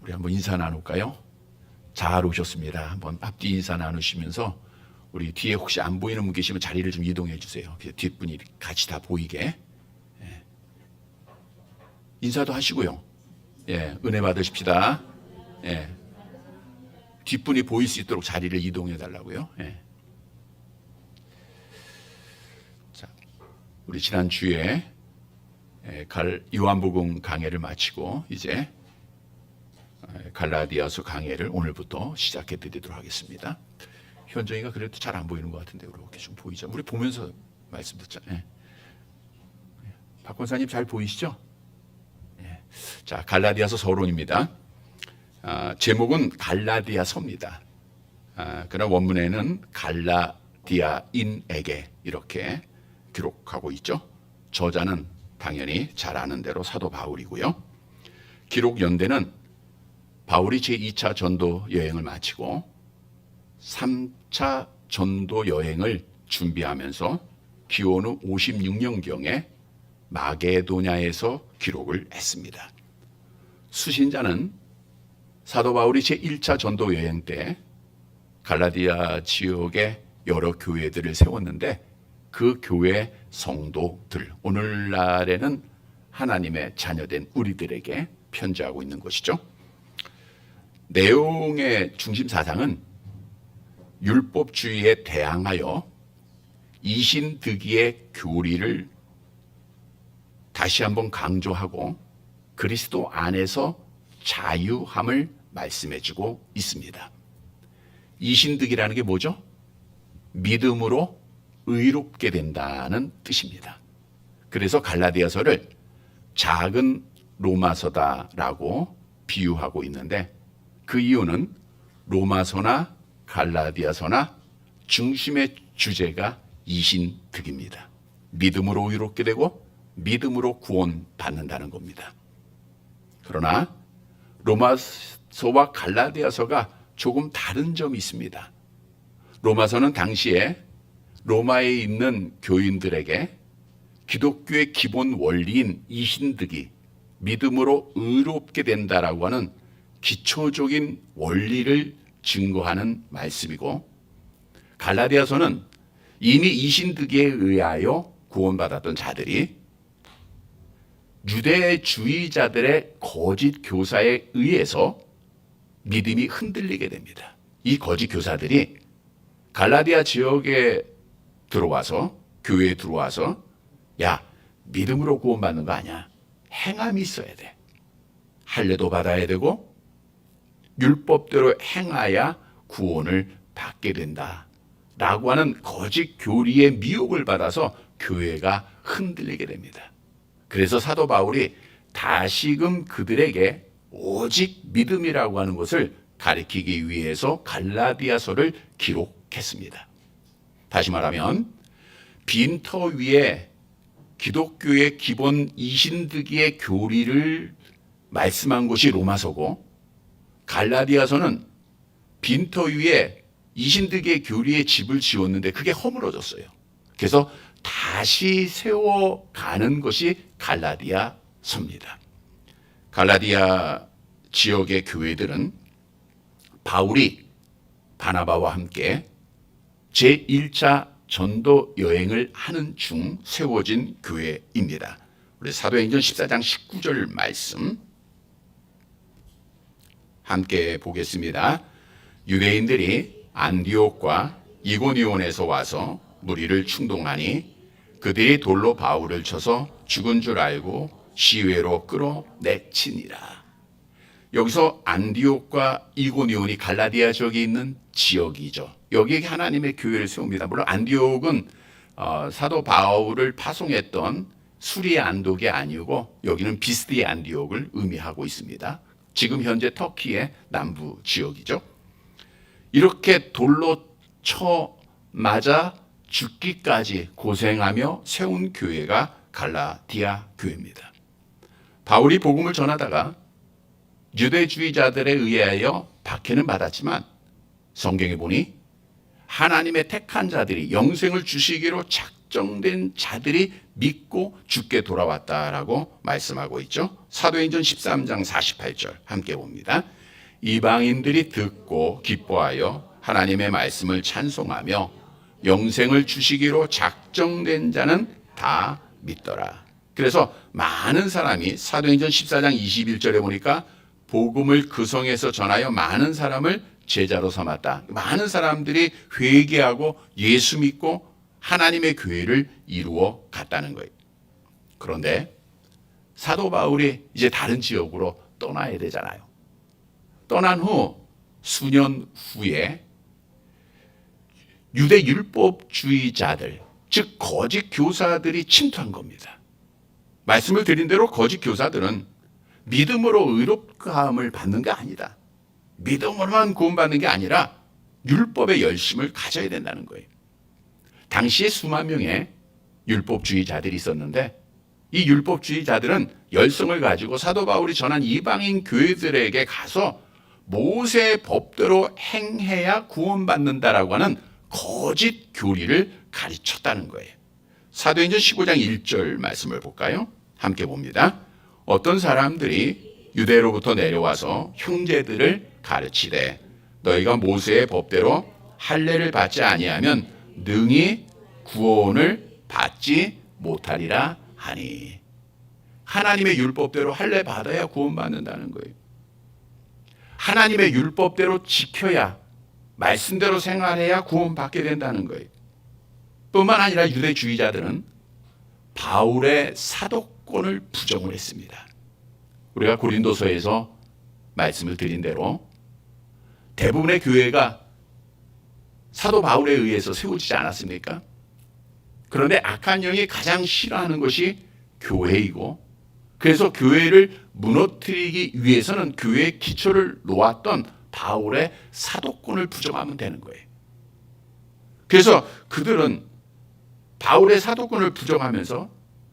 우리 한번 인사 나눌까요? 잘 오셨습니다. 한번 앞뒤 인사 나누시면서 우리 뒤에 혹시 안 보이는 분 계시면 자리를 좀 이동해 주세요. 뒷분이 같이 다 보이게. 예. 인사도 하시고요. 예, 은혜 받으십시다. 예. 뒷분이 보일 수 있도록 자리를 이동해 달라고요. 예. 자, 우리 지난주에 요한복음 강해를 마치고 이제 갈라디아서 강해를 오늘부터 시작해 드리도록 하겠습니다. 현정이가 그래도 잘 안 보이는 것 같은데 이렇게 좀 보이자. 우리 보면서 말씀 듣자. 예. 박 권사님 잘 보이시죠? 예. 자, 갈라디아서 서론입니다. 제목은 갈라디아서입니다. 그러나 원문에는 갈라디아인에게 이렇게 기록하고 있죠. 저자는 당연히 잘 아는 대로 사도 바울이고요. 기록 연대는 바울이 제2차 전도 여행을 마치고 3차 전도 여행을 준비하면서 기원 후 56년경에 마게도냐에서 기록을 했습니다. 수신자는 사도 바울이 제1차 전도 여행 때 갈라디아 지역에 여러 교회들을 세웠는데 그 교회 성도들, 오늘날에는 하나님의 자녀된 우리들에게 편지하고 있는 것이죠. 내용의 중심 사상은 율법주의에 대항하여 이신득이의 교리를 다시 한번 강조하고 그리스도 안에서 자유함을 말씀해주고 있습니다. 이신득이라는 게 뭐죠? 믿음으로 의롭게 된다는 뜻입니다. 그래서 갈라디아서를 작은 로마서다라고 비유하고 있는데 그 이유는 로마서나 갈라디아서나 중심의 주제가 이신득입니다. 믿음으로 의롭게 되고 믿음으로 구원받는다는 겁니다. 그러나 로마서와 갈라디아서가 조금 다른 점이 있습니다. 로마서는 당시에 로마에 있는 교인들에게 기독교의 기본 원리인 이신득이 믿음으로 의롭게 된다라고 하는 기초적인 원리를 증거하는 말씀이고, 갈라디아서는 이미 이신득에 의하여 구원받았던 자들이 유대주의자들의 거짓 교사에 의해서 믿음이 흔들리게 됩니다. 이 거짓 교사들이 갈라디아 지역에 들어와서, 교회에 들어와서, 야, 믿음으로 구원받는 거 아니야. 행함이 있어야 돼. 할례도 받아야 되고 율법대로 행하야 구원을 받게 된다 라고 하는 거짓 교리의 미혹을 받아서 교회가 흔들리게 됩니다. 그래서 사도 바울이 다시금 그들에게 오직 믿음이라고 하는 것을 가르치기 위해서 갈라디아서를 기록했습니다. 다시 말하면 빈터 위에 기독교의 기본 이신득이의 교리를 말씀한 것이 로마서고, 갈라디아서는 빈터 위에 이신득의 교리의 집을 지었는데 그게 허물어졌어요. 그래서 다시 세워가는 것이 갈라디아서입니다. 갈라디아 지역의 교회들은 바울이 바나바와 함께 제1차 전도 여행을 하는 중 세워진 교회입니다. 우리 사도행전 14장 19절 말씀 함께 보겠습니다. 유대인들이 안디옥과 이고니온에서 와서 무리를 충동하니 그들이 돌로 바울을 쳐서 죽은 줄 알고 시외로 끌어내치니라. 여기서 안디옥과 이고니온이 갈라디아 지역에 있는 지역이죠. 여기에 하나님의 교회를 세웁니다. 물론 안디옥은 사도 바울을 파송했던 수리의 안독이 아니고 여기는 비스디의 안디옥을 의미하고 있습니다. 지금 현재 터키의 남부 지역이죠. 이렇게 돌로 쳐 맞아 죽기까지 고생하며 세운 교회가 갈라디아 교회입니다. 바울이 복음을 전하다가 유대주의자들에 의하여 박해는 받았지만 성경에 보니 하나님의 택한 자들이 영생을 주시기로 작정된 자들이 믿고 죽게 돌아왔다라고 말씀하고 있죠. 사도행전 13장 48절 함께 봅니다. 이방인들이 듣고 기뻐하여 하나님의 말씀을 찬송하며 영생을 주시기로 작정된 자는 다 믿더라. 그래서 많은 사람이 사도행전 14장 21절에 보니까 복음을 그 성에서 전하여 많은 사람을 제자로 삼았다. 많은 사람들이 회개하고 예수 믿고 하나님의 교회를 이루어 갔다는 거예요. 그런데 사도 바울이 이제 다른 지역으로 떠나야 되잖아요. 떠난 후 수년 후에 유대 율법주의자들, 즉 거짓 교사들이 침투한 겁니다. 말씀을 드린 대로 거짓 교사들은 믿음으로 의롭감을 받는 게 아니다. 믿음으로만 구원받는 게 아니라 율법의 열심을 가져야 된다는 거예요. 당시에 수만 명의 율법주의자들이 있었는데 이 율법주의자들은 열성을 가지고 사도 바울이 전한 이방인 교회들에게 가서 모세의 법대로 행해야 구원받는다라고 하는 거짓 교리를 가르쳤다는 거예요. 사도행전 15장 1절 말씀을 볼까요? 함께 봅니다. 어떤 사람들이 유대로부터 내려와서 형제들을 가르치되 너희가 모세의 법대로 할례를 받지 아니하면 능히 구원을 받지 못하리라 하니. 하나님의 율법대로 할례 받아야 구원받는다는 거예요. 하나님의 율법대로 지켜야, 말씀대로 생활해야 구원받게 된다는 거예요. 뿐만 아니라 유대주의자들은 바울의 사도권을 부정을 했습니다. 우리가 고린도서에서 말씀을 드린 대로 대부분의 교회가 사도 바울에 의해서 세워지지 않았습니까? 그런데 악한 영이 가장 싫어하는 것이 교회이고, 그래서 교회를 무너뜨리기 위해서는 교회의 기초를 놓았던 바울의 사도권을 부정하면 되는 거예요. 그래서 그들은 바울의 사도권을 부정하면서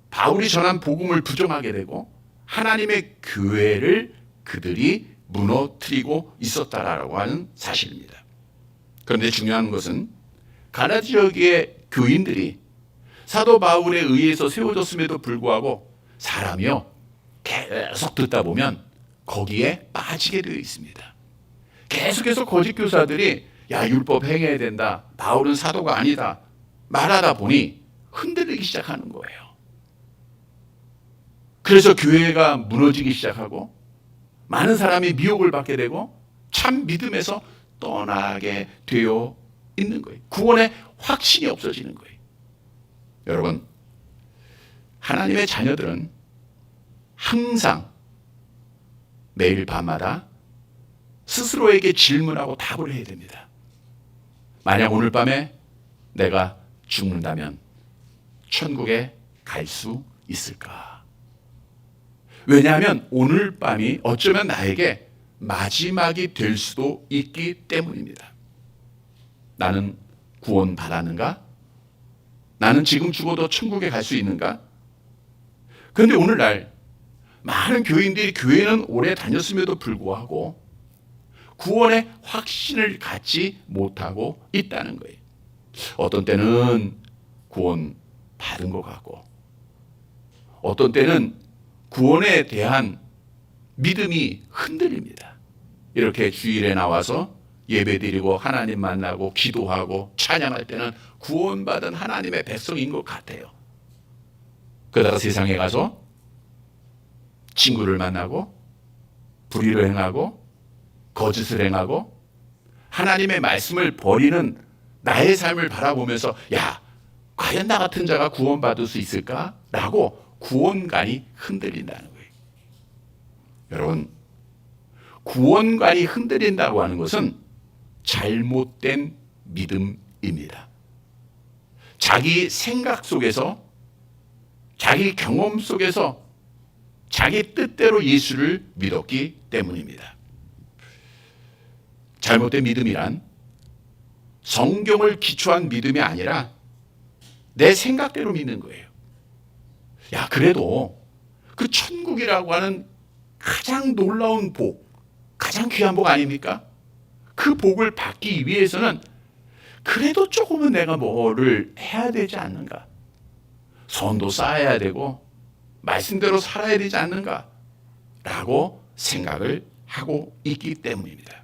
바울이 전한 복음을 부정하게 되고 하나님의 교회를 그들이 무너뜨리고 있었다라고 하는 사실입니다. 그런데 중요한 것은 가나안 지역의 교인들이 사도 바울에 의해서 세워졌음에도 불구하고 사람이요 계속 듣다 보면 거기에 빠지게 되어 있습니다. 계속해서 거짓 교사들이 야 율법 행해야 된다, 바울은 사도가 아니다 말하다 보니 흔들리기 시작하는 거예요. 그래서 교회가 무너지기 시작하고 많은 사람이 미혹을 받게 되고 참 믿음에서 떠나게 되어 있는 거예요. 구원의 확신이 없어지는 거예요. 여러분, 하나님의 자녀들은 항상 매일 밤마다 스스로에게 질문하고 답을 해야 됩니다. 만약 오늘 밤에 내가 죽는다면 천국에 갈 수 있을까? 왜냐하면 오늘 밤이 어쩌면 나에게 마지막이 될 수도 있기 때문입니다. 나는 구원 받았는가? 나는 지금 죽어도 천국에 갈 수 있는가? 그런데 오늘날 많은 교인들이 교회는 오래 다녔음에도 불구하고 구원의 확신을 갖지 못하고 있다는 거예요. 어떤 때는 구원 받은 것 같고 어떤 때는 구원에 대한 믿음이 흔들립니다. 이렇게 주일에 나와서 예배드리고 하나님 만나고 기도하고 찬양할 때는 구원받은 하나님의 백성인 것 같아요. 그러다가 세상에 가서 친구를 만나고 불의를 행하고 거짓을 행하고 하나님의 말씀을 버리는 나의 삶을 바라보면서 야, 과연 나 같은 자가 구원받을 수 있을까? 라고 구원관이 흔들린다는 거예요. 여러분, 구원관이 흔들린다고 하는 것은 잘못된 믿음입니다. 자기 생각 속에서, 자기 경험 속에서 자기 뜻대로 예수를 믿었기 때문입니다. 잘못된 믿음이란 성경을 기초한 믿음이 아니라 내 생각대로 믿는 거예요. 야, 그래도 그 천국이라고 하는 가장 놀라운 복, 가장 귀한 복 아닙니까? 그 복을 받기 위해서는 그래도 조금은 내가 뭐를 해야 되지 않는가? 선도 쌓아야 되고 말씀대로 살아야 되지 않는가? 라고 생각을 하고 있기 때문입니다.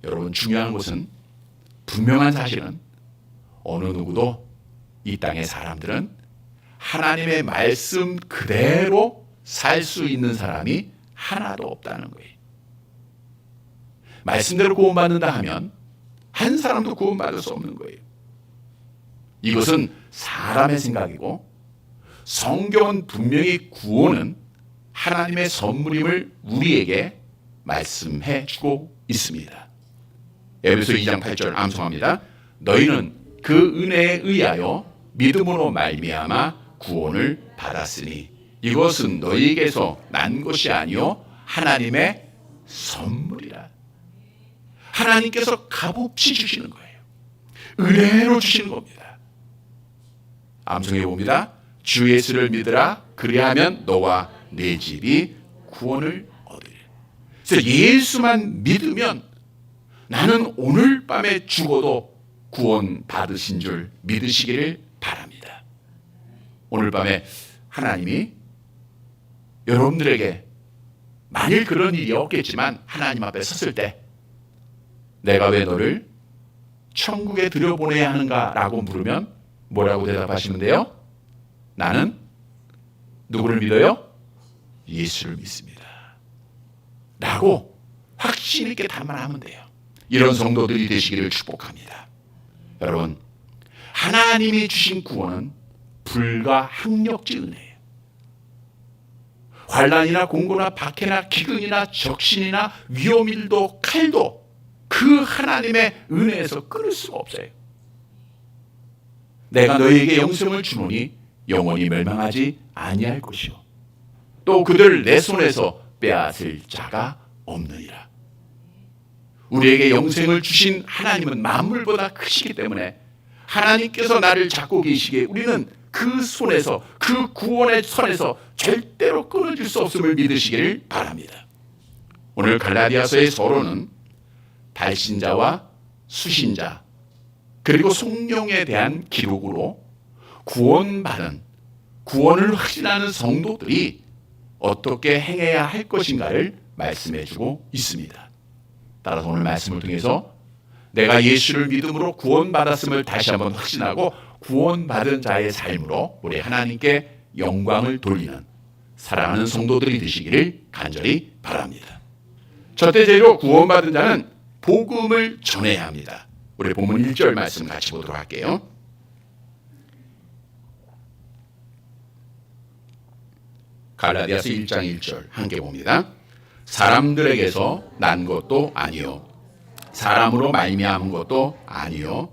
여러분, 중요한 것은, 분명한 사실은 어느 누구도 이 땅의 사람들은 하나님의 말씀 그대로 살 수 있는 사람이 하나도 없다는 거예요. 말씀대로 구원받는다 하면 한 사람도 구원받을 수 없는 거예요. 이것은 사람의 생각이고, 성경은 분명히 구원은 하나님의 선물임을 우리에게 말씀해 주고 있습니다. 에베소 2장 8절 암송합니다. 너희는 그 은혜에 의하여 믿음으로 말미암아 구원을 받았으니 이것은 너희에게서 난 것이 아니요 하나님의 선물이라. 하나님께서 값없이 주시는 거예요. 은혜로 주시는 겁니다. 암송해 봅니다. 주 예수를 믿으라. 그리하면 너와 내 집이 구원을 얻으리라. 그래서 예수만 믿으면 나는 오늘 밤에 죽어도 구원 받으신 줄 믿으시기를 바랍니다. 오늘 밤에 하나님이 여러분들에게, 만일 그런 일이 없겠지만 하나님 앞에 섰을 때 내가 왜 너를 천국에 들여보내야 하는가라고 물으면 뭐라고 대답하시면 돼요? 나는 누구를 믿어요? 예수를 믿습니다. 라고 확신 있게 단말하면 돼요. 이런 성도들이 되시기를 축복합니다. 여러분, 하나님이 주신 구원은 불가항력지 은혜예요. 환난이나 공고나 박해나 기근이나 적신이나 위험일도 칼도 그 하나님의 은혜에서 끊을 수가 없어요. 내가 너희에게 영생을 주노니 영원히 멸망하지 아니할 것이요 또 그들을 내 손에서 빼앗을 자가 없느니라. 우리에게 영생을 주신 하나님은 만물보다 크시기 때문에 하나님께서 나를 잡고 계시기에 우리는 그 손에서, 그 구원의 선에서 절대로 끊어질 수 없음을 믿으시기를 바랍니다. 오늘 갈라디아서의 서론은 발신자와 수신자 그리고 성령에 대한 기록으로 구원받은, 구원을 확신하는 성도들이 어떻게 행해야 할 것인가를 말씀해 주고 있습니다. 따라서 오늘 말씀을 통해서 내가 예수를 믿음으로 구원받았음을 다시 한번 확신하고 구원받은 자의 삶으로 우리 하나님께 영광을 돌리는 사랑하는 성도들이 되시기를 간절히 바랍니다. 첫째로 구원받은 자는 복음을 전해야 합니다. 우리 본문 1절 말씀 같이 보도록 할게요. 갈라디아서 1장 1절 함께 봅니다. 사람들에게서 난 것도 아니요 사람으로 말미암은 것도 아니요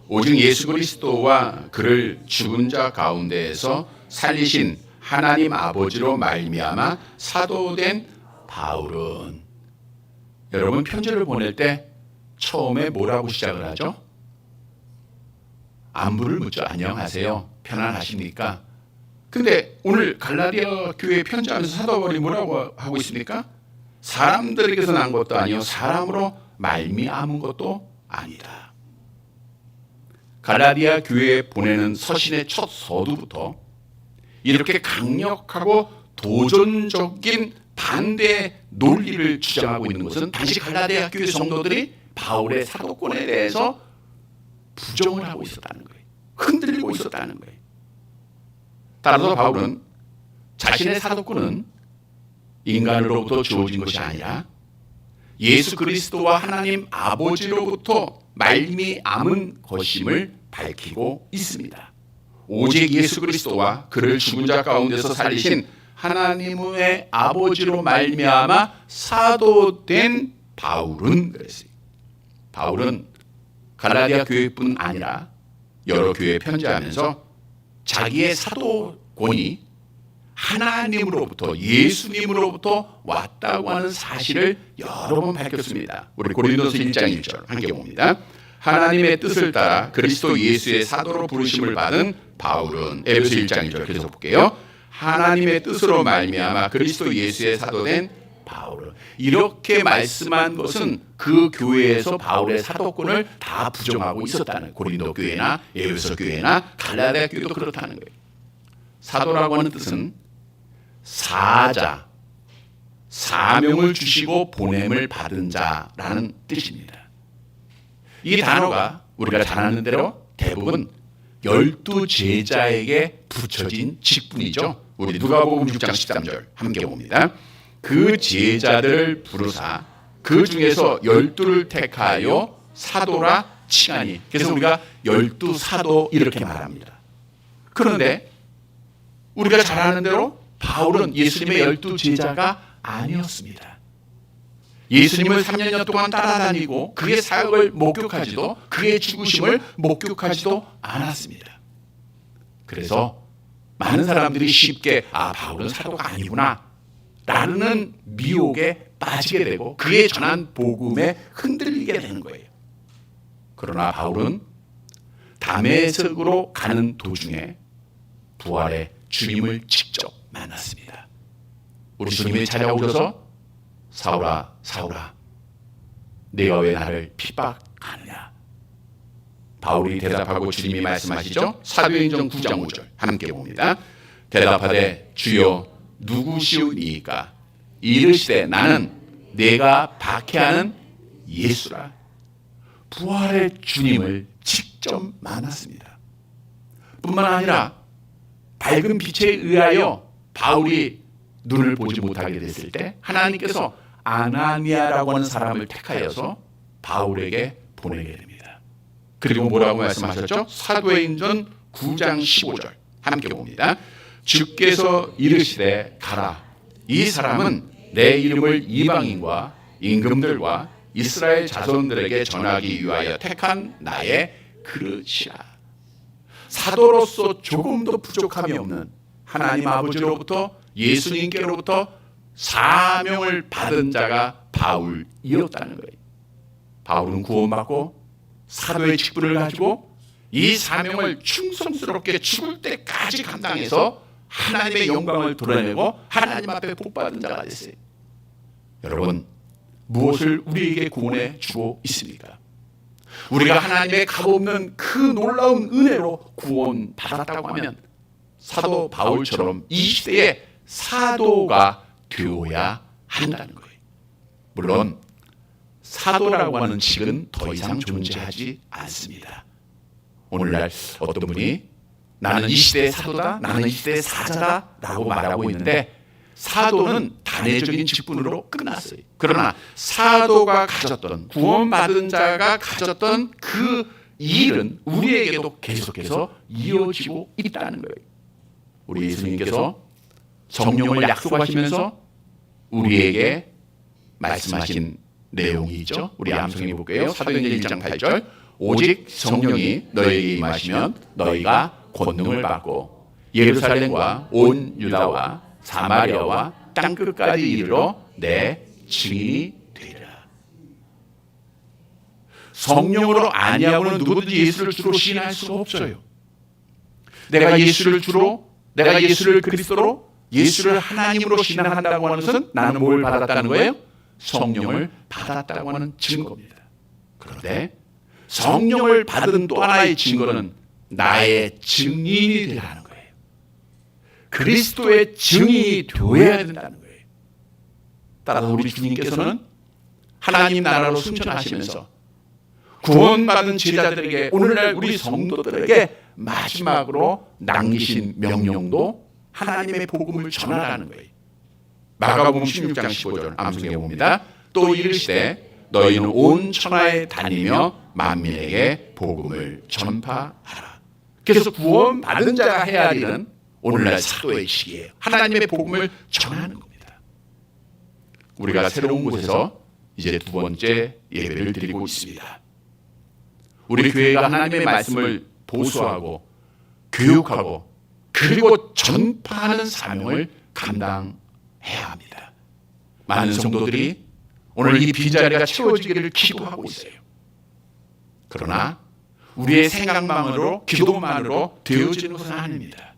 오직 예수 그리스도와 그를 죽은 자 가운데에서 살리신 하나님 아버지로 말미암아 사도된 바울은. 여러분, 편지를 보낼 때 처음에 뭐라고 시작을 하죠? 안부를 묻죠. 안녕하세요, 편안하십니까? 근데 오늘 갈라디아 교회 편지하면서 사도 바울이 뭐라고 하고 있습니까? 사람들에게서 난 것도 아니요 사람으로 말미암은 것도 아니다. 갈라디아 교회에 보내는 서신의 첫 서두부터 이렇게 강력하고 도전적인 반대 논리를 주장하고 있는 것은 당시 갈라디아 교회 성도들이 바울의 사도권에 대해서 부정을 하고 있었다는 거예요. 흔들리고 있었다는 거예요. 따라서 바울은 자신의 사도권은 인간으로부터 주어진 것이 아니라 예수 그리스도와 하나님 아버지로부터 말미암은 것임을 밝히고 있습니다. 오직 예수 그리스도와 그를 죽은 자 가운데서 살리신 하나님의 아버지로 말미암아 사도된 바울은 그랬어요. 바울은 갈라디아 교회뿐 아니라 여러 교회에 편지하면서 자기의 사도권이 하나님으로부터, 예수님으로부터 왔다고 하는 사실을 여러 번 밝혔습니다. 우리 고린도서 1장 1절 함께 봅니다. 하나님의 뜻을 따라 그리스도 예수의 사도로 부르심을 받은 바울은, 에베소 1장 1절 계속 볼게요. 하나님의 뜻으로 말미암아 그리스도 예수의 사도된 바울은. 이렇게 말씀한 것은 그 교회에서 바울의 사도권을 다 부정하고 있었다는 거예요. 고린도 교회나 에베소 교회나 갈라디아 교회도 그렇다는 거예요. 사도라고 하는 뜻은 사자, 사명을 주시고 보냄을 받은 자라는 뜻입니다. 이 단어가 우리가 잘 아는 대로 대부분 12제자에게 붙여진 직분이죠. 우리 누가복음 6장 13절 함께 봅니다. 그 제자들을 부르사 그 중에서 12를 택하여 사도라 칭하니. 그래서 우리가 12사도 이렇게 말합니다. 그런데 우리가 잘 아는 대로 바울은 예수님의 12제자가 아니었습니다. 예수님을 3년여 동안 따라다니고 그의 사역을 목격하지도 그의 죽으심을 목격하지도 않았습니다. 그래서 많은 사람들이 쉽게 바울은 사도가 아니구나 라는 미혹에 빠지게 되고 그의 전한 복음에 흔들리게 되는 거예요. 그러나 바울은 다메섹으로 가는 도중에 부활의 주님을 직접 만났습니다. 우리 주님이 찾아오셔서 사울아 사울아 네가 왜 나를 핍박하느냐. 바울이 대답하고 주님이 말씀하시죠. 사도행전 9장 5절 함께 봅니다. 대답하되 주여 누구시오니이까. 이르시되 나는 내가 박해하는 예수라. 부활의 주님을 직접 만났습니다. 뿐만 아니라 밝은 빛에 의하여 바울이 눈을 보지 못하게 됐을 때 하나님께서 아나니아라고 하는 사람을 택하여서 바울에게 보내게 됩니다. 그리고 뭐라고 말씀하셨죠? 사도행전 9장 15절 함께 봅니다. 주께서 이르시되 가라. 이 사람은 내 이름을 이방인과 임금들과 이스라엘 자손들에게 전하기 위하여 택한 나의 그릇이라. 사도로서 조금도 부족함이 없는 하나님 아버지로부터 예수님께로부터 사명을 받은 자가 바울이었다는 거예요. 바울은 구원받고 사도의 직분을 가지고 이 사명을 충성스럽게 죽을 때까지 감당해서 하나님의 영광을 드러내고 하나님 앞에 복받은 자가 됐어요. 여러분, 무엇을 우리에게 구원해 주고 있습니까? 우리가 하나님의 값없는 그 놀라운 은혜로 구원받았다고 하면 사도 바울처럼 이 시대에 사도가 되어야 한다는 거예요. 물론 사도라고 하는 직은 더 이상 존재하지 않습니다. 오늘날 어떤 분이 나는 이 시대의 사도다, 나는 이 시대의 사자다라고 말하고 있는데 사도는 단회적인 직분으로 끝났어요. 그러나 사도가 가졌던, 구원받은 자가 가졌던 그 일은 우리에게도 계속해서 이어지고 있다는 거예요. 우리 예수님께서 성령을 약속하시면서 우리에게 말씀하신 내용이 있죠. 우리 암송해 볼게요. 사도행전 1장 8절. 오직 성령이 너희에게 임하시면 너희가 권능을 받고 예루살렘과 온 유다와 사마리아와 땅끝까지 이르러 내 증인이 되리라. 성령으로 아니하고는 누구든지 예수를 주로 시인할 수가 없어요. 내가 예수를 주로, 내가 예수를 그리스도로, 예수를 하나님으로 신앙한다고 하는 것은 나는 뭘 받았다는 거예요? 성령을 받았다고 하는 증거입니다. 그런데 성령을 받은 또 하나의 증거는 나의 증인이 되라는 거예요. 그리스도의 증인이 되어야 된다는 거예요. 따라서 우리 주님께서는 하나님 나라로 승천하시면서 구원받은 제자들에게, 오늘날 우리 성도들에게 마지막으로 남기신 명령도 하나님의 복음을 전하라는 거예요. 마가복음 16장 15절 암송해 봅니다. 또 이르시되 너희는 온 천하에 다니며 만민에게 복음을 전파하라. 그래서 구원받은 자가 해야 할 일은 오늘날 사도의 시기예요. 하나님의 복음을 전하는 겁니다. 우리가 새로운 곳에서 이제 두 번째 예배를 드리고 있습니다. 우리 교회가 하나님의 말씀을 보수하고 교육하고 그리고 전파하는 사명을 감당해야 합니다. 많은 성도들이 오늘 이 빈자리가 채워지기를 기도하고 있어요. 그러나 우리의 생각만으로, 기도만으로 되어지는 것은 아닙니다.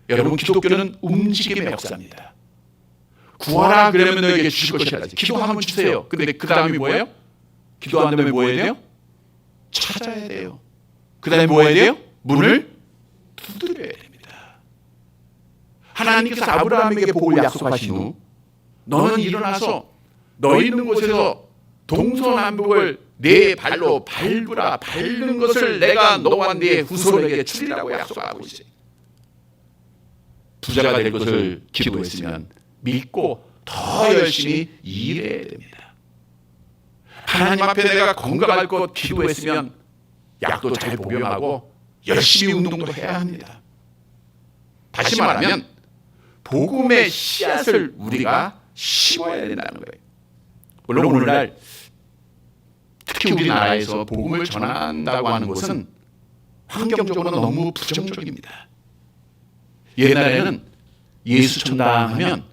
여러분, 기독교는 움직임의 역사입니다. 구하라 그러면 너에게 주실 것이라. 기도하면 주세요. 근데 그 다음이 뭐예요? 기도 안 되면 뭐 해야 돼요? 찾아야 돼요. 그 다음에 뭐 해야 돼요? 문을 두드려야 됩니다. 하나님께서 아브라함에게 복을 약속하신 후 너는 일어나서 너 있는 곳에서 동서남북을 네 발로 밟으라. 밟는 것을 내가 너와 네 후손에게 주리라고 약속하고 있어요. 부자가 될 것을 기도했으면 믿고 더 열심히 일해야 됩니다. 하나님 앞에 내가 건강할 것 기도했으면 약도 잘 복용하고 열심히 운동도 해야 합니다. 다시 말하면 복음의 씨앗을 우리가 심어야 된다는 거예요. 물론 오늘날 특히 우리나라에서 복음을 전한다고 하는 것은 환경적으로 너무 부정적입니다. 옛날에는 예수 천당하면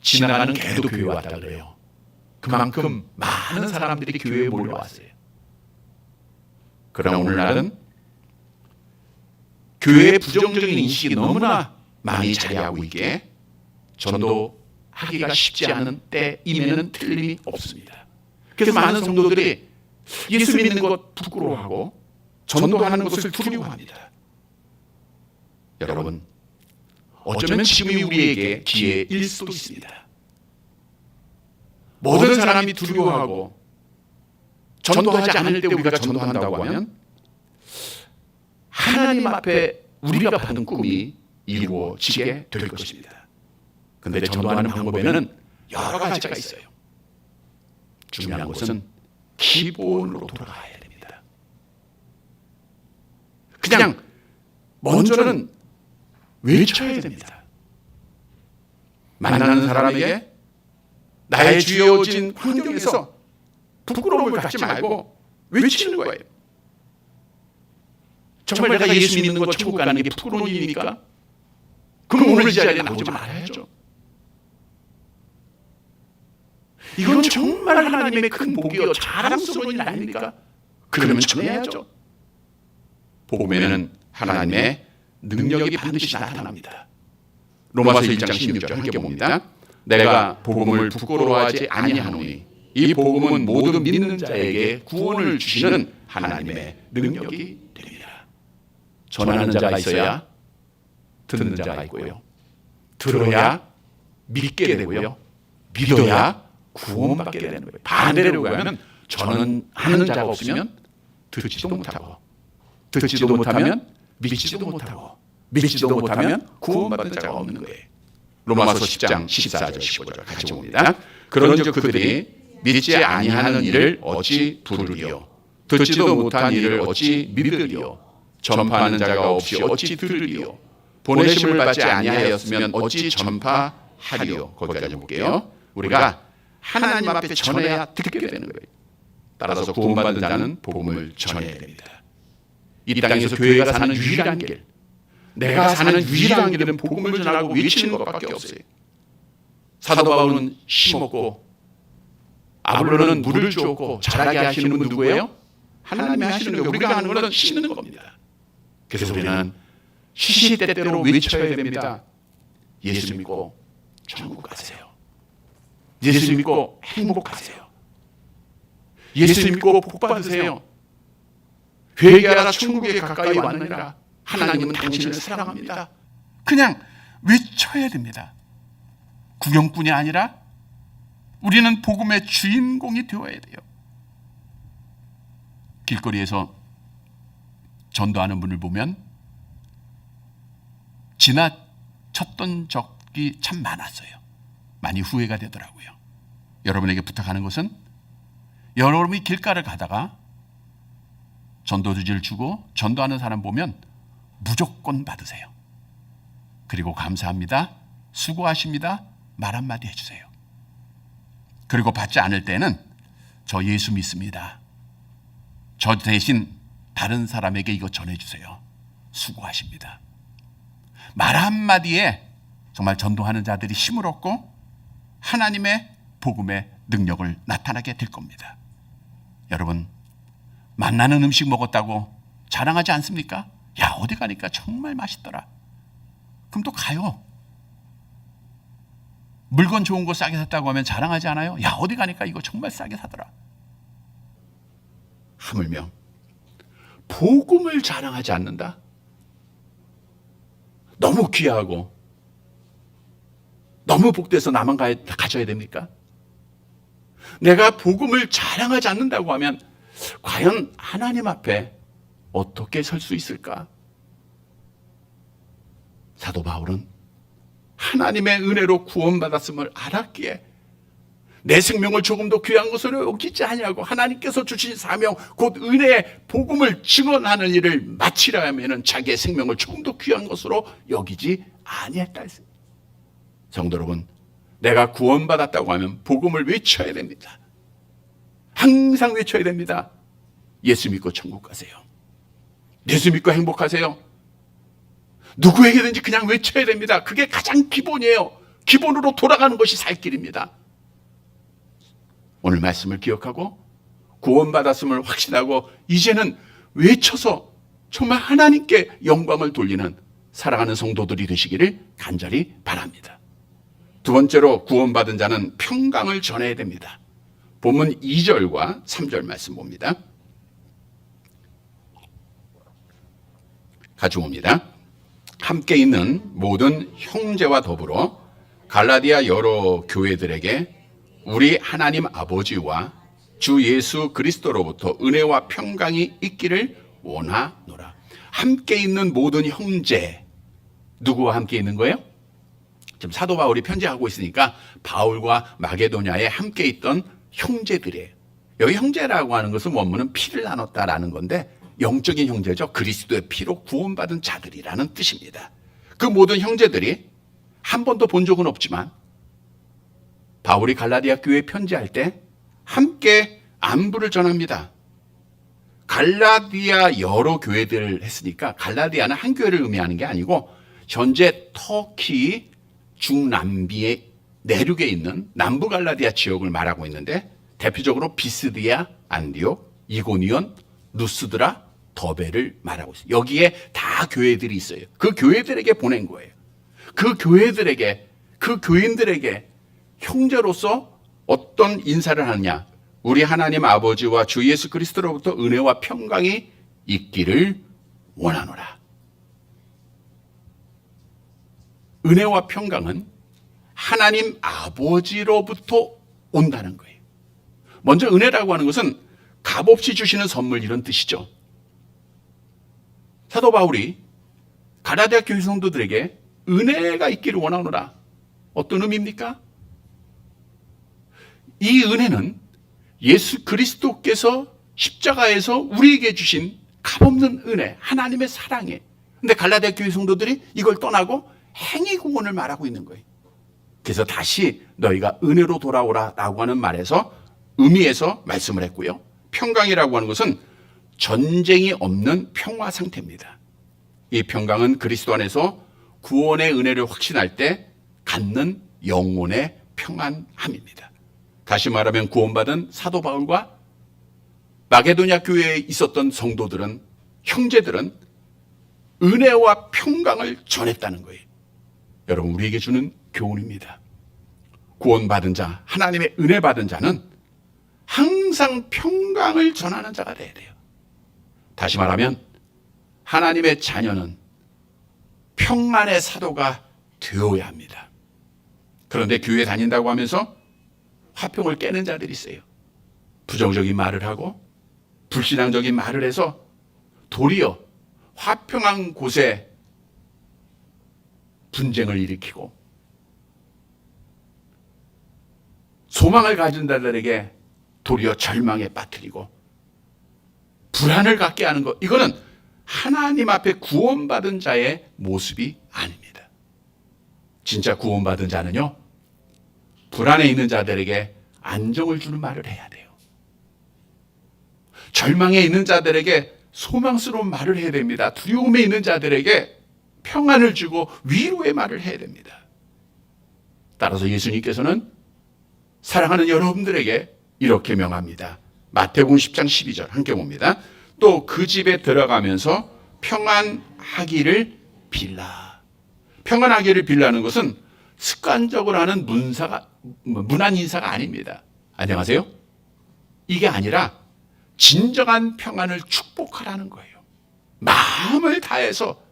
지나가는 개도 교회 왔다 그래요. 그만큼 많은 사람들이 교회에 몰려왔어요. 그러나 오늘날은 교회의 부정적인 인식이 너무나 많이 자리하고 있기에 전도하기가 쉽지 않은 때임에는 틀림이 없습니다. 그래서 많은 성도들이 예수 믿는 것 부끄러워하고 전도하는 것을 두려워합니다. 여러분, 어쩌면 지금이 우리에게 기회일 수도 있습니다. 모든 사람이 두려워하고 전도하지 않을 때 우리가 전도한다고 하면 하나님 앞에 우리가 받은 꿈이 이루어지게 될 것입니다. 그런데 전도하는 방법에는 여러 가지가 있어요. 중요한 것은 기본으로 돌아가야 됩니다. 그냥 먼저는 외쳐야 됩니다. 만나는 사람에게 나의 주어진 환경에서 부끄러움을 갖지 말고 외치는 거예요. 정말 내가 예수 믿는 거 천국 가는 게 부끄러운 일입니까? 그럼 오늘 이 자리에 나오지 말아야죠. 이건 정말 하나님의 큰 복이요 자랑스러운 일 아닙니까? 그러면 전해야죠. 복음에는 하나님의 능력이 반드시 나타납니다. 로마서 1장 16절 함께 봅니다. 내가 복음을 부끄러워하지 아니하노니 이 복음은 모든 믿는 자에게 구원을 주시는 하나님의 능력이 됩니다. 전하는 자가 있어야 듣는 자가 있고요. 들어야 믿게 되고요. 믿어야 구원받게 되는 거예요. 반대로 가면 전하는 자가 없으면 듣지도 못하고 듣지도 못하면 믿지도 못하고 믿지도 못하면 구원받는 자가 없는 거예요. 로마서 10장 14절 15절 같이 봅니다. 그런즉 그들이 믿지 아니하는 일을 어찌 부르리요 듣지도 못한 일을 어찌 믿으리요 전파하는 자가 없이 어찌 들으리요 보내심을 받지 아니하였으면 어찌 전파하리요. 거기까지 볼게요. 우리가 하나님 앞에 전해야 듣게 되는 거예요. 따라서 구원받은 자는 복음을 전해야 됩니다. 이 땅에서 교회가 사는 유일한 길, 내가 사는 유일한 길은 복음을 전하고 외치는 것밖에 없어요. 사도 바울은 심었고 아볼로는 물을 주었고 자라게 하시는 분 누구예요? 하나님이 하시는 거예요. 우리가 하는 것은 심는 겁니다. 그래서 우리는 시시때때로 외쳐야 됩니다. 예수 믿고 천국 가세요. 예수 믿고 행복하세요. 예수 믿고 복 받으세요. 회개하라 천국에 가까이 왔느니라. 하나님은 당신을 사랑합니다. 그냥 외쳐야 됩니다. 구경꾼이 아니라 우리는 복음의 주인공이 되어야 돼요. 길거리에서 전도하는 분을 보면 지나쳤던 적이 참 많았어요. 많이 후회가 되더라고요. 여러분에게 부탁하는 것은 여러분이 길가를 가다가 전도지를 주고 전도하는 사람 보면 무조건 받으세요. 그리고 감사합니다. 수고하십니다. 말 한마디 해주세요. 그리고 받지 않을 때는 저 예수 믿습니다. 저 대신 다른 사람에게 이거 전해주세요. 수고하십니다. 말 한마디에 정말 전도하는 자들이 힘을 얻고 하나님의 복음의 능력을 나타나게 될 겁니다. 여러분, 만나는 음식 먹었다고 자랑하지 않습니까? 야, 어디 가니까 정말 맛있더라. 그럼 또 가요. 물건 좋은 거 싸게 샀다고 하면 자랑하지 않아요? 야, 어디 가니까 이거 정말 싸게 사더라. 하물며 복음을 자랑하지 않는다? 너무 귀하고 너무 복돼서 나만 가져야 됩니까? 내가 복음을 자랑하지 않는다고 하면 과연 하나님 앞에 어떻게 설 수 있을까? 사도 바울은 하나님의 은혜로 구원받았음을 알았기에 내 생명을 조금도 귀한 것으로 여기지 아니하고 하나님께서 주신 사명 곧 은혜의 복음을 증언하는 일을 마치려 하면은 자기의 생명을 조금도 귀한 것으로 여기지 아니했다 했습니다. 성도 여러분, 내가 구원받았다고 하면 복음을 외쳐야 됩니다. 항상 외쳐야 됩니다. 예수 믿고 천국 가세요. 예수 믿고 행복하세요. 누구에게든지 그냥 외쳐야 됩니다. 그게 가장 기본이에요. 기본으로 돌아가는 것이 살 길입니다. 오늘 말씀을 기억하고 구원받았음을 확신하고 이제는 외쳐서 정말 하나님께 영광을 돌리는 사랑하는 성도들이 되시기를 간절히 바랍니다. 두 번째로 구원받은 자는 평강을 전해야 됩니다. 본문 2절과 3절 말씀 봅니다. 같이 봅니다. 함께 있는 모든 형제와 더불어 갈라디아 여러 교회들에게 우리 하나님 아버지와 주 예수 그리스도로부터 은혜와 평강이 있기를 원하노라. 함께 있는 모든 형제, 누구와 함께 있는 거예요? 지금 사도 바울이 편지하고 있으니까 바울과 마게도냐에 함께 있던 형제들이에요. 여기 형제라고 하는 것은 원문은 피를 나눴다라는 건데 영적인 형제죠. 그리스도의 피로 구원받은 자들이라는 뜻입니다. 그 모든 형제들이 한 번도 본 적은 없지만 바울이 갈라디아 교회에 편지할 때 함께 안부를 전합니다. 갈라디아 여러 교회들을 했으니까 갈라디아는 한 교회를 의미하는 게 아니고 현재 터키 중남미의 내륙에 있는 남부 갈라디아 지역을 말하고 있는데 대표적으로 비스디아, 안디옥, 이고니온, 루스드라, 더베를 말하고 있어요. 여기에 다 교회들이 있어요. 그 교회들에게 보낸 거예요. 그 교회들에게, 그 교인들에게 형제로서 어떤 인사를 하느냐? 우리 하나님 아버지와 주 예수 그리스도로부터 은혜와 평강이 있기를 원하노라. 은혜와 평강은 하나님 아버지로부터 온다는 거예요. 먼저 은혜라고 하는 것은 값없이 주시는 선물 이런 뜻이죠. 사도 바울이 갈라디아 교회 성도들에게 은혜가 있기를 원하노라. 어떤 의미입니까? 이 은혜는 예수 그리스도께서 십자가에서 우리에게 주신 값없는 은혜, 하나님의 사랑이에요. 근데 갈라디아 교회 성도들이 이걸 떠나고 행위 구원을 말하고 있는 거예요. 그래서 다시 너희가 은혜로 돌아오라라고 하는 말에서 의미에서 말씀을 했고요. 평강이라고 하는 것은 전쟁이 없는 평화 상태입니다. 이 평강은 그리스도 안에서 구원의 은혜를 확신할 때 갖는 영혼의 평안함입니다. 다시 말하면 구원받은 사도 바울과 마게도냐 교회에 있었던 성도들은, 형제들은 은혜와 평강을 전했다는 거예요. 여러분, 우리에게 주는 교훈입니다. 구원받은 자, 하나님의 은혜 받은 자는 항상 평강을 전하는 자가 되어야 돼요. 다시 말하면 하나님의 자녀는 평안의 사도가 되어야 합니다. 그런데 교회 다닌다고 하면서 화평을 깨는 자들이 있어요. 부정적인 말을 하고 불신앙적인 말을 해서 도리어 화평한 곳에 분쟁을 일으키고 소망을 가진 자들에게 도리어 절망에 빠뜨리고 불안을 갖게 하는 것, 이거는 하나님 앞에 구원받은 자의 모습이 아닙니다. 진짜 구원받은 자는요, 불안에 있는 자들에게 안정을 주는 말을 해야 돼요. 절망에 있는 자들에게 소망스러운 말을 해야 됩니다. 두려움에 있는 자들에게 평안을 주고 위로의 말을 해야 됩니다. 따라서 예수님께서는 사랑하는 여러분들에게 이렇게 명합니다. 마태복음 10장 12절 함께 봅니다. 또 그 집에 들어가면서 평안하기를 빌라. 평안하기를 빌라는 것은 습관적으로 하는 문안 인사가 아닙니다. 안녕하세요? 이게 아니라 진정한 평안을 축복하라는 거예요. 마음을 다해서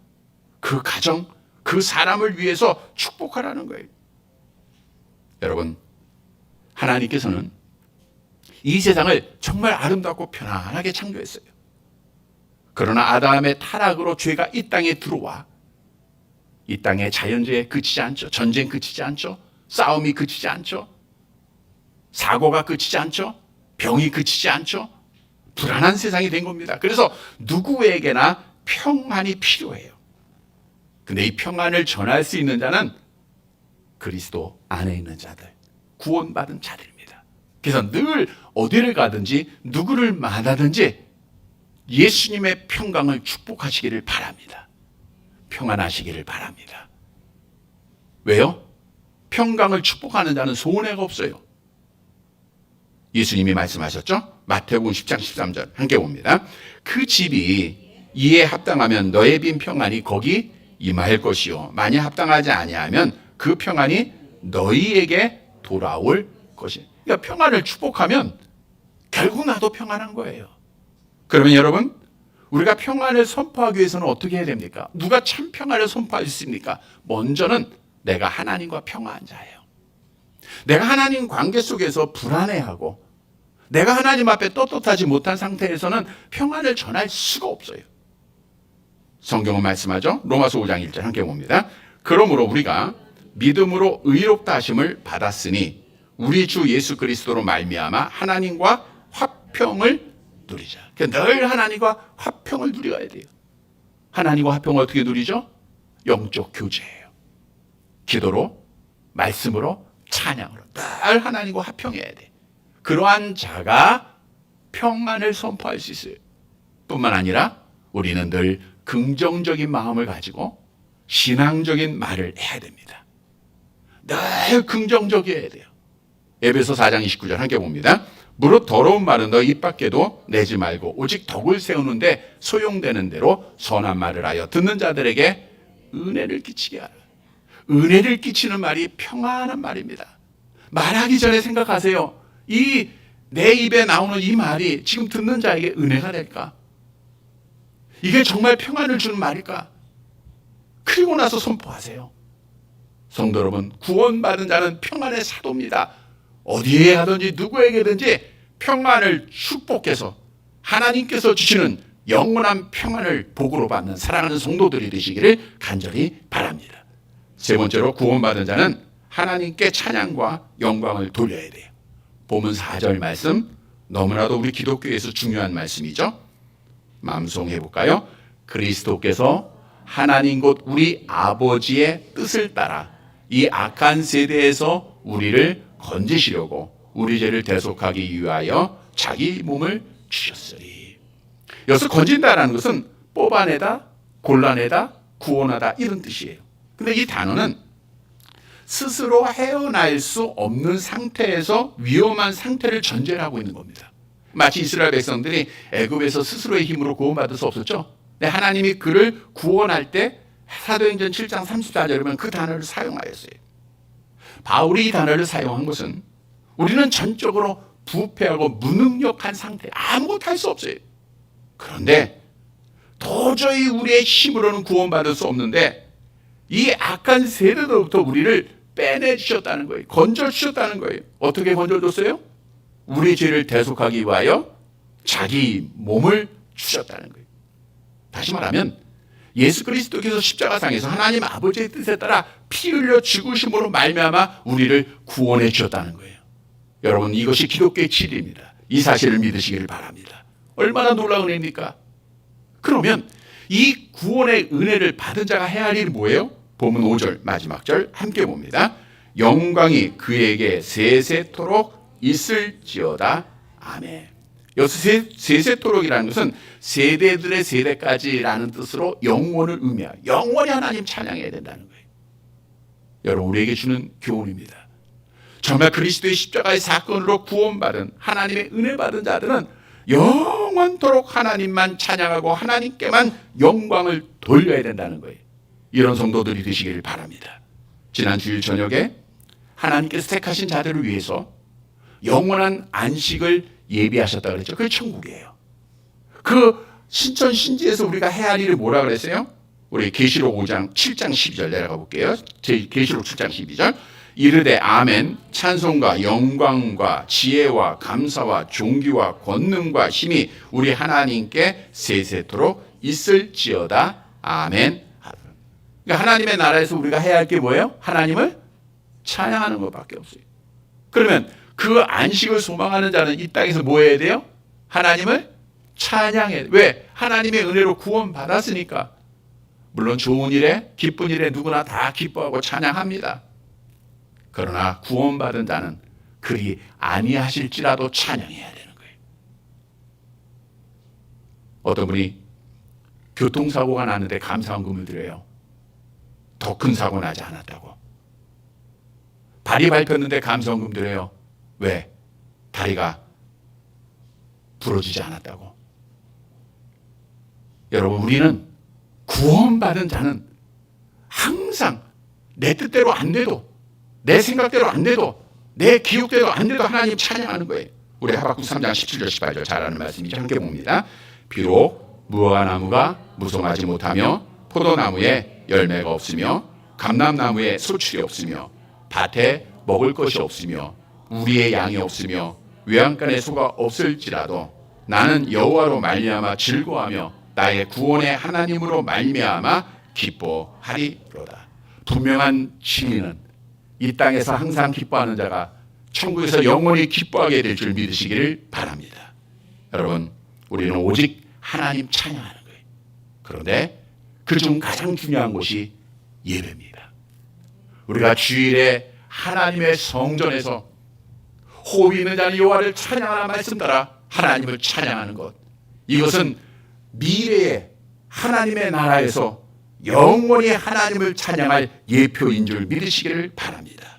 그 가정, 그 사람을 위해서 축복하라는 거예요. 여러분, 하나님께서는 이 세상을 정말 아름답고 편안하게 창조했어요. 그러나 아담의 타락으로 죄가 이 땅에 들어와 이 땅에 자연재해 그치지 않죠. 전쟁 그치지 않죠. 싸움이 그치지 않죠. 사고가 그치지 않죠. 병이 그치지 않죠. 불안한 세상이 된 겁니다. 그래서 누구에게나 평안이 필요해요. 근데 이 평안을 전할 수 있는 자는 그리스도 안에 있는 자들, 구원받은 자들입니다. 그래서 늘 어디를 가든지 누구를 만나든지 예수님의 평강을 축복하시기를 바랍니다. 평안하시기를 바랍니다. 왜요? 평강을 축복하는 자는 손해가 없어요. 예수님이 말씀하셨죠? 마태복음 10장 13절 함께 봅니다. 그 집이 이에 합당하면 너의 빈 평안이 거기 임할 것이요 만약 합당하지 아니하면 그 평안이 너희에게 돌아올 것이. 그러니까 평안을 축복하면 결국 나도 평안한 거예요. 그러면 여러분, 우리가 평안을 선포하기 위해서는 어떻게 해야 됩니까? 누가 참 평안을 선포할 수 있습니까? 먼저는 내가 하나님과 평안한 자예요. 내가 하나님 관계 속에서 불안해하고 내가 하나님 앞에 떳떳하지 못한 상태에서는 평안을 전할 수가 없어요. 성경은 말씀하죠. 로마서 5장 1절 함께 봅니다. 그러므로 우리가 믿음으로 의롭다 하심을 받았으니 우리 주 예수 그리스도로 말미암아 하나님과 화평을 누리자. 그러니까 늘 하나님과 화평을 누려야 돼요. 하나님과 화평을 어떻게 누리죠? 영적 교제예요. 기도로, 말씀으로, 찬양으로 늘 하나님과 화평해야 돼. 그러한 자가 평안을 선포할 수 있어요. 뿐만 아니라 우리는 늘 긍정적인 마음을 가지고 신앙적인 말을 해야 됩니다. 늘 긍정적이어야 돼요. 에베소 4장 29절 함께 봅니다. 무릇 더러운 말은 너 입 밖에도 내지 말고 오직 덕을 세우는데 소용되는 대로 선한 말을 하여 듣는 자들에게 은혜를 끼치게 하라. 은혜를 끼치는 말이 평안한 말입니다. 말하기 전에 생각하세요. 이 내 입에 나오는 이 말이 지금 듣는 자에게 은혜가 될까? 이게 정말 평안을 주는 말일까? 그리고 나서 선포하세요. 성도 여러분, 구원받은 자는 평안의 사도입니다. 어디에 가든지 누구에게든지 평안을 축복해서 하나님께서 주시는 영원한 평안을 복으로 받는 사랑하는 성도들이 되시기를 간절히 바랍니다. 세 번째로 구원받은 자는 하나님께 찬양과 영광을 돌려야 돼요. 보면 4절 말씀, 너무나도 우리 기독교에서 중요한 말씀이죠. 맘송해 볼까요? 그리스도께서 하나님 곧 우리 아버지의 뜻을 따라 이 악한 세대에서 우리를 건지시려고 우리 죄를 대속하기 위하여 자기 몸을 주셨으리. 여기서 건진다라는 것은 뽑아내다, 골라내다, 구원하다 이런 뜻이에요. 근데 이 단어는 스스로 헤어날 수 없는 상태에서 위험한 상태를 전제를 하고 있는 겁니다. 마치 이스라엘 백성들이 애굽에서 스스로의 힘으로 구원받을 수 없었죠. 근데 하나님이 그를 구원할 때 사도행전 7장 34절에 보면 그 단어를 사용하였어요. 바울이 이 단어를 사용한 것은 우리는 전적으로 부패하고 무능력한 상태, 아무것도 할 수 없어요. 그런데 도저히 우리의 힘으로는 구원받을 수 없는데 이 악한 세대로부터 우리를 빼내주셨다는 거예요. 건져주셨다는 거예요. 어떻게 건져줬어요? 우리 죄를 대속하기 위하여 자기 몸을 주셨다는 거예요. 다시 말하면 예수 그리스도께서 십자가상에서 하나님 아버지의 뜻에 따라 피 흘려 죽으심으로 말미암아 우리를 구원해 주셨다는 거예요. 여러분, 이것이 기독교의 진리입니다. 이 사실을 믿으시기를 바랍니다. 얼마나 놀라운 은혜입니까? 그러면 이 구원의 은혜를 받은 자가 해야 할 일이 뭐예요? 본문 5절 마지막 절 함께 봅니다. 영광이 그에게 세세토록 있을지어다. 아멘. 여기서 세세토록이라는 것은 세대들의 세대까지라는 뜻으로 영원을 의미해요. 영원히 하나님 찬양해야 된다는 거예요. 여러분, 우리에게 주는 교훈입니다. 정말 그리스도의 십자가의 사건으로 구원받은 하나님의 은혜 받은 자들은 영원토록 하나님만 찬양하고 하나님께만 영광을 돌려야 된다는 거예요. 이런 성도들이 되시길 바랍니다. 지난 주일 저녁에 하나님께서 택하신 자들을 위해서 영원한 안식을 예비하셨다 그랬죠. 그게 천국이에요. 그 신천 신지에서 우리가 해야 할 일이 뭐라 그랬어요? 우리 계시록 5장 7장 12절 내려가 볼게요. 계시록 7장 12절. 이르되 아멘. 찬송과 영광과 지혜와 감사와 존귀와 권능과 힘이 우리 하나님께 세세토록 있을지어다. 아멘. 그러니까 하나님의 나라에서 우리가 해야 할 게 뭐예요? 하나님을 찬양하는 것밖에 없어요. 그러면 그 안식을 소망하는 자는 이 땅에서 뭐 해야 돼요? 하나님을 찬양해야 돼요. 왜? 하나님의 은혜로 구원받았으니까. 물론 좋은 일에 기쁜 일에 누구나 다 기뻐하고 찬양합니다. 그러나 구원받은 자는 그리 아니하실지라도 찬양해야 되는 거예요. 어떤 분이 교통사고가 났는데 감사헌금을 드려요. 더 큰 사고 나지 않았다고. 다리 밟혔는데 감사헌금 드려요. 왜? 다리가 부러지지 않았다고. 여러분, 우리는 구원받은 자는 항상 내 뜻대로 안 돼도, 내 생각대로 안 돼도, 내 기억대로 안 돼도 하나님 찬양하는 거예요. 우리 하박국 3장 17절 18절 잘 아는 말씀이죠. 함께 봅니다. 비록 무화과나무가 무성하지 못하며 포도나무에 열매가 없으며 감람나무에 소출이 없으며 밭에 먹을 것이 없으며 우리의 양이 없으며 외양간에 소가 없을지라도 나는 여호와로 말미암아 즐거워하며 나의 구원의 하나님으로 말미암아 기뻐하리로다. 분명한 진리는 이 땅에서 항상 기뻐하는 자가 천국에서 영원히 기뻐하게 될 줄 믿으시기를 바랍니다. 여러분, 우리는 오직 하나님 찬양하는 거예요. 그런데 그중 가장 중요한 것이 예배입니다. 우리가 주일에 하나님의 성전에서 호흡이 있는 자는 여호와를 찬양하라 말씀 따라 하나님을 찬양하는 것, 이것은 미래의 하나님의 나라에서 영원히 하나님을 찬양할 예표인 줄 믿으시기를 바랍니다.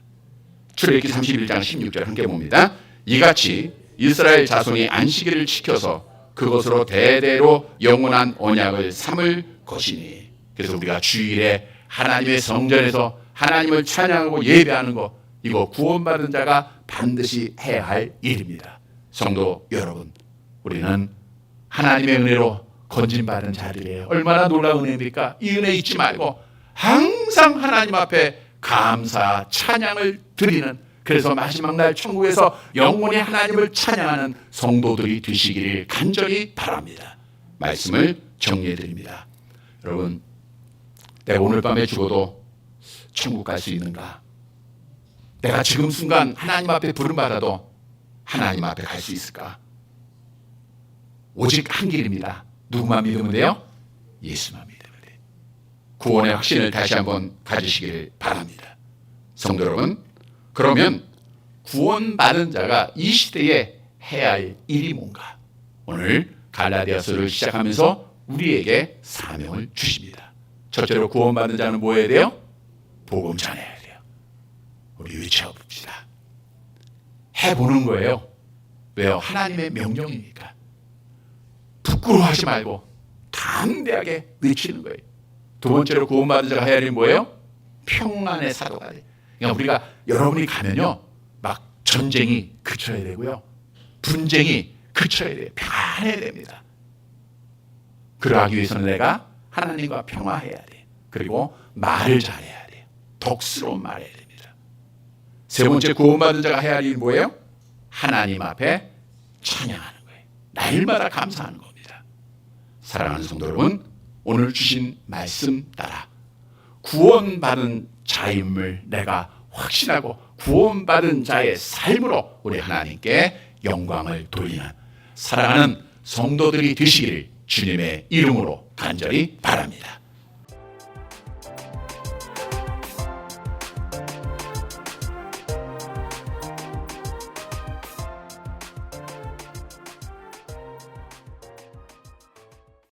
출애굽기 31장 16절 함께 봅니다. 이같이 이스라엘 자손이 안식일을 지켜서 그것으로 대대로 영원한 언약을 삼을 것이니. 그래서 우리가 주일에 하나님의 성전에서 하나님을 찬양하고 예배하는 것, 이거 구원받은 자가 반드시 해야 할 일입니다. 성도 여러분, 우리는 하나님의 은혜로 건진받은 자들이에요. 얼마나 놀라운 은혜입니까? 이 은혜 잊지 말고 항상 하나님 앞에 감사 찬양을 드리는, 그래서 마지막 날 천국에서 영원히 하나님을 찬양하는 성도들이 되시기를 간절히 바랍니다. 말씀을 정리해 드립니다. 여러분, 내가 오늘 밤에 죽어도 천국 갈 수 있는가? 내가 지금 순간 하나님 앞에 부름받아도 하나님 앞에 갈 수 있을까? 오직 한 길입니다. 누구만 믿으면 돼요? 예수만 믿으면 돼요. 구원의 확신을 다시 한번 가지시길 바랍니다. 성도 여러분, 그러면 구원받은 자가 이 시대에 해야 할 일이 뭔가? 오늘 갈라디아서를 시작하면서 우리에게 사명을 주십니다. 첫째로 구원받은 자는 뭐 해야 돼요? 복음 전해야 돼요. 우리 외쳐봅시다. 해보는 거예요. 왜요? 하나님의 명령이니까. 부끄러워하지 말고 담대하게 외치는 거예요. 두 번째로 구원받은 자가 해야 할 일이 뭐예요? 평안의 사도가 돼요. 그러니까 우리가, 여러분이 가면요, 막 전쟁이 그쳐야 되고요, 분쟁이 그쳐야 돼요. 평안해야 됩니다. 그러하기 위해서는 내가 하나님과 평화해야 돼요. 그리고 말을 잘해야 돼요. 덕스러운 말 해야 됩니다. 세 번째 구원받은 자가 해야 할 일이 뭐예요? 하나님 앞에 찬양하는 거예요. 날마다 감사하는 겁니다. 사랑하는 성도 여러분, 오늘 주신 말씀 따라 구원받은 자임을 내가 확신하고 구원받은 자의 삶으로 우리 하나님께 영광을 돌리는 사랑하는 성도들이 되시기를 주님의 이름으로 간절히 바랍니다.